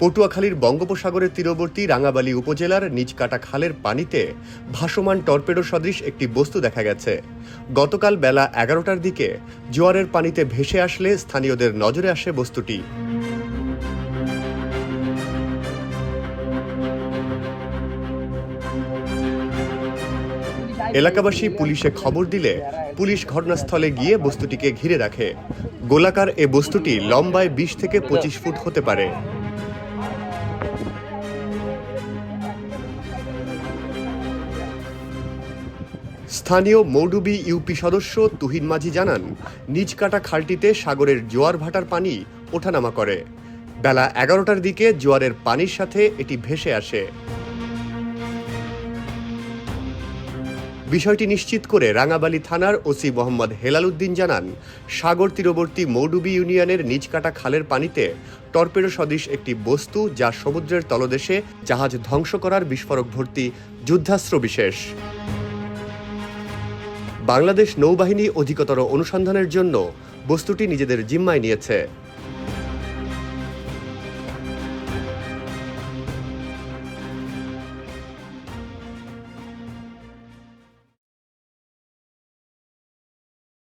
পটুয়াখালীর বঙ্গোপসাগরের তীরবর্তী রাঙাবালী উপজেলার নিচকাটা খালের পানিতে ভাসমান টর্পেডো সদৃশ একটি বস্তু দেখা গেছে। গতকাল বেলা ১১টার দিকে জোয়ারের পানিতে ভেসে আসলে স্থানীয়দের নজরে আসে বস্তুটি। এলাকাবাসী পুলিশে খবর দিলে পুলিশ ঘটনাস্থলে গিয়ে বস্তুটিকে ঘিরে রাখে। গোলাকার এ বস্তুটি লম্বায় ২০ থেকে ২৫ ফুট হতে পারে। স্থানীয় মৌডুবি ইউপি সদস্য তুহিন মাঝি জানান, নিচকাটা খালটিতে সাগরের জোয়ার ভাটার পানি ওঠানামা করে। বেলা ১১টার দিকে জোয়ারের পানির সাথে এটি ভেসে আসে। বিষয়টি নিশ্চিত করে রাঙাবালী থানার ওসি মোহাম্মদ হেলাল উদ্দিন জানান, সাগর তীরবর্তী মৌডুবি ইউনিয়নের নিচকাটা খালের পানিতে টর্পেডো সদৃশ একটি বস্তু, যা সমুদ্রের তলদেশে জাহাজ ধ্বংস করার বিস্ফোরক ভর্তি যুদ্ধাস্ত্র বিশেষ। বাংলাদেশ নৌবাহিনী অধিকতর অনুসন্ধানের জন্য বস্তুটি নিজেদের জিম্মায় নিয়েছে।